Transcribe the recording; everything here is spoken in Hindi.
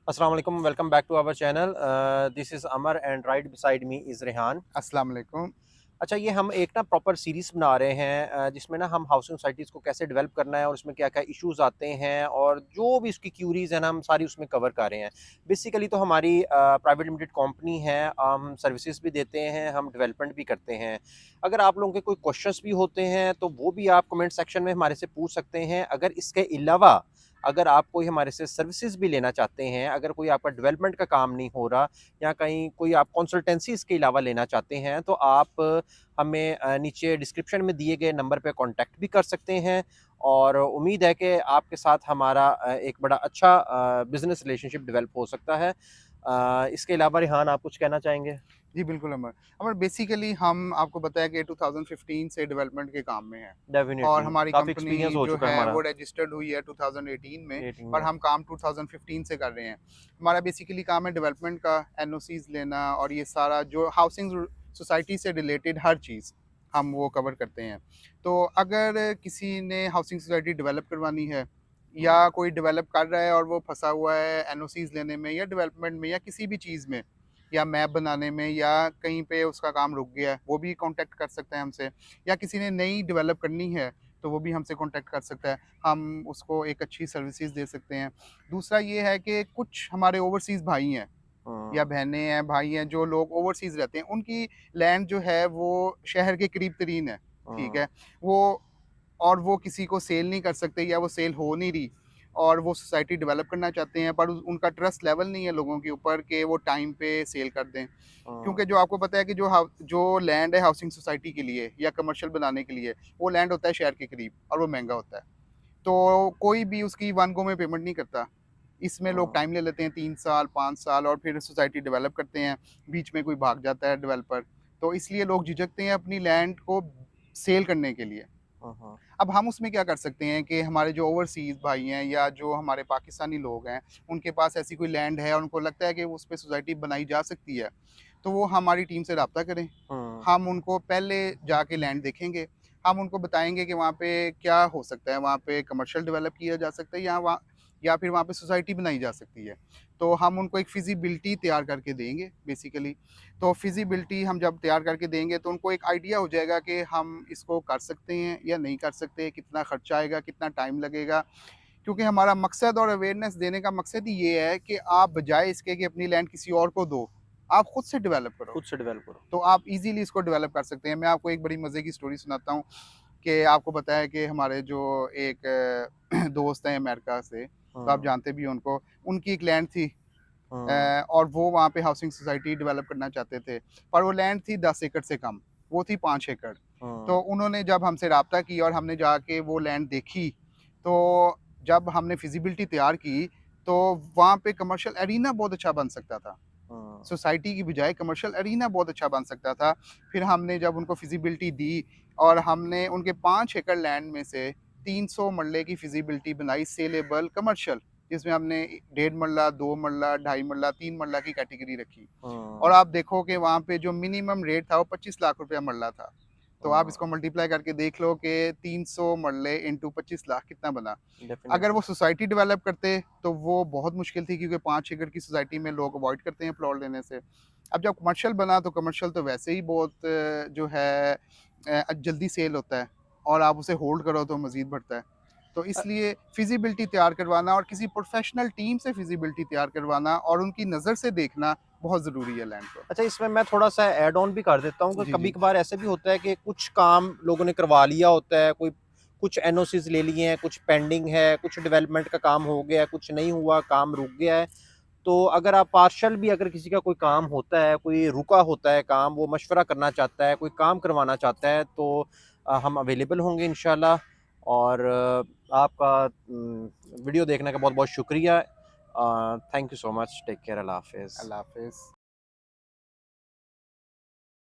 अस्सलाम वालेकुम, welcome back to our channel. This is Amar and right beside me is Rehan. अस्सलाम वालेकुम। अच्छा, ये हम एक ना प्रॉपर सीरीज़ बना रहे हैं जिसमें ना हम हाउसिंग सोसाइटीज़ को कैसे डेवलप करना है और उसमें क्या-क्या इश्यूज़ आते हैं और जो भी उसकी क्यूरीज़ हैं ना, हम सारी उसमें कवर कर रहे हैं। बेसिकली तो हमारी प्राइवेट लिमिटेड कंपनी है, हम सर्विसेज़ भी देते हैं, हम डेवलपमेंट भी करते हैं। अगर आप लोगों के कोई क्वेश्चंस भी होते हैं, तो वो भी आप कमेंट सेक्शन में हमारे से पूछ सकते हैं। अगर इसके अलावा अगर आप कोई हमारे से सर्विसेज़ भी लेना चाहते हैं, अगर कोई आपका डेवलपमेंट का काम नहीं हो रहा या कहीं कोई आप कंसल्टेंसी इसके अलावा लेना चाहते हैं, तो आप हमें नीचे डिस्क्रिप्शन में दिए गए नंबर पे कॉन्टैक्ट भी कर सकते हैं और उम्मीद है कि आपके साथ हमारा एक बड़ा अच्छा बिज़नेस रिलेशनशिप डेवलप हो सकता है। इसके अलावा रिहान, आप कुछ कहना चाहेंगे? जी, बिल्कुल अमर। अमर बेसिकली हम आपको बताया कि 2015 से डेवलपमेंट के काम में हैं और डेफ़िनिटली, हमारी काफ़ी कंपनी एक्सपीरियंस हो जो चुका है है हमारा वो रजिस्टर्ड हुई है 2018 में, 18 पर में। हम काम 2015 से कर रहे हैं। हमारा बेसिकली काम है डेवलपमेंट का, एनओसीज़ लेना और ये सारा जो हाउसिंग सोसाइटी से रिलेटेड हर चीज़ हम वो कवर करते हैं। तो अगर किसी ने हाउसिंग सोसाइटी डेवलप करवानी है या हुँ, कोई डेवलप कर रहा है और वो फँसा हुआ है एनओसीज़ लेने में या डेवलपमेंट में या किसी भी चीज़ में या मैप बनाने में या कहीं पे उसका काम रुक गया है, वो भी कॉन्टैक्ट कर सकते हैं हमसे या किसी ने नई डेवलप करनी है, तो वो भी हमसे कॉन्टैक्ट कर सकता है। हम उसको एक अच्छी सर्विसेज़ दे सकते हैं। दूसरा ये है कि कुछ हमारे ओवरसीज़ भाई हैं या हुँ, बहनें हैं, भाई हैं, जो लोग ओवरसीज़ रहते हैं, उनकी लैंड जो है वो शहर के करीब-तरीन है, ठीक हुँ, है? वो और वो किसी को सेल नहीं कर सकते या वो सेल हो नहीं रही और वो सोसाइटी डेवलप करना चाहते हैं पर उनका ट्रस्ट लेवल नहीं है लोगों के ऊपर कि वो टाइम पे सेल कर दें, हुँ, क्योंकि जो आपको पता है कि जो लैंड है हाउसिंग सोसाइटी के लिए या कमर्शियल बनाने के लिए वो लैंड होता है शहर के करीब और वो महंगा होता है, तो कोई भी उसकी वन गो में पेमेंट नहीं करता। इसमें लोग हुँ, टाइम ले लेते हैं 3 साल 5 साल और फिर सोसाइटी डेवलप करते हैं, बीच में कोई भाग जाता है डेवलपर, तो इसलिए लोग झिझकते हैं अपनी लैंड को सेल करने के लिए। हुँ, हुँ, अब हम उसमें क्या कर सकते हैं कि हमारे जो ओवरसीज़ भाई हैं या जो हमारे पाकिस्तानी लोग हैं, उनके पास ऐसी कोई लैंड है और उनको लगता है कि उस पे सोसाइटी बनाई जा सकती है, तो वो हमारी टीम से राब्ता करें। हुँ, हम उनको पहले जाके लैंड देखेंगे, हम उनको बताएँगे कि वहाँ पे क्या हो सकता है, वहाँ पे कमर्शियल डेवलप किया जा सकता है या फिर वहाँ पे सोसाइटी बनाई जा सकती है। तो हम उनको एक फिज़िबिलिटी तैयार करके देंगे बेसिकली। तो फिज़िबिलिटी हम जब तैयार करके देंगे तो उनको एक आइडिया हो जाएगा कि हम इसको कर सकते हैं या नहीं कर सकते, कितना खर्चा आएगा, कितना टाइम लगेगा। क्योंकि हमारा मकसद और अवेयरनेस देने का मकसद ही ये है कि आप बजाय इसके कि अपनी लैंड किसी और को दो, आप खुद से डेवलप करो। खुद से डेवलप करो। तो आप ईज़िली इसको डेवलप कर सकते हैं। मैं आपको एक बड़ी मज़े की स्टोरी सुनाता हूँ कि आपको पता है कि हमारे जो एक दोस्त हैं अमेरिका से, तो आप हुँ, जानते भी हैं उनको, उनकी एक लैंड थी हुँ, और वो वहाँ पे हाउसिंग सोसाइटी डेवलप करना चाहते थे, पर वो लैंड थी 10 एकड़ से कम, वो थी 5 एकड़। तो हुँ, उन्होंने जब हमसे राब्ता किया और हमने जाके वो लैंड देखी, तो जब हमने फिज़िबिलिटी तैयार की, तो वहाँ पे कमर्शियल एरिना बहुत अच्छा बन सकता था। हुँ, सोसाइटी की बजाय कमर्शियल एरिना बहुत अच्छा बन सकता था। फिर हमने जब उनको फिज़िबिलिटी दी और हमने उनके 5 एकड़ लैंड में से 300 मरले की फिज़िबिलिटी बनाई सेलेबल कमर्शियल, जिसमें हमने 1.5 मरला, 2 मरला, ढाई मरला, 3 मरला की कैटेगरी रखी। और हुँ, आप देखो कि वहाँ पे जो मिनिमम रेट था वो 25 लाख रुपया मरला था। तो आप हुँ, इसको मल्टीप्लाई करके देख लो कि 300 मरले इंटू 25 लाख कितना बना। अगर वो डेफ़िनिटली। सोसाइटी डेवलप करते तो वो बहुत मुश्किल थी, क्योंकि 5 एकड़ की सोसाइटी में लोग अवॉइड करते हैं प्लॉट लेने से। अब जब कमर्शियल बना तो कमर्शियल तो वैसे ही बहुत जो है जल्दी सेल होता है और आप उसे होल्ड करो तो मज़ीद बढ़ता है। तो इसलिए फिज़िबिलिटी तैयार करवाना और किसी प्रोफ़ेशनल टीम से फिज़िबिलिटी तैयार करवाना और उनकी नज़र से देखना बहुत ज़रूरी है लैंड को। अच्छा, इसमें मैं थोड़ा-सा ऐड ऑन भी कर देता हूँ कि जी, जी। कभी-कभार ऐसे भी होता है कि कुछ काम लोगों ने करवा लिया होता है, कोई कुछ एनओसीज़ ले लिए हैं, कुछ पेंडिंग है, कुछ डेवलपमेंट का काम हो गया है, कुछ नहीं हुआ, काम रुक गया है। तो अगर आप पार्शियल भी अगर किसी का कोई काम होता है, कोई रुका होता है काम, वो मशवरा करना चाहता है, कोई काम करवाना चाहता है, तो हम अवेलेबल होंगे इंशाल्लाह और आपका वीडियो देखने का बहुत-बहुत शुक्रिया। Thank you so much. Take care. अल्लाह हाफ़िज़। अल्लाह हाफ़िज़।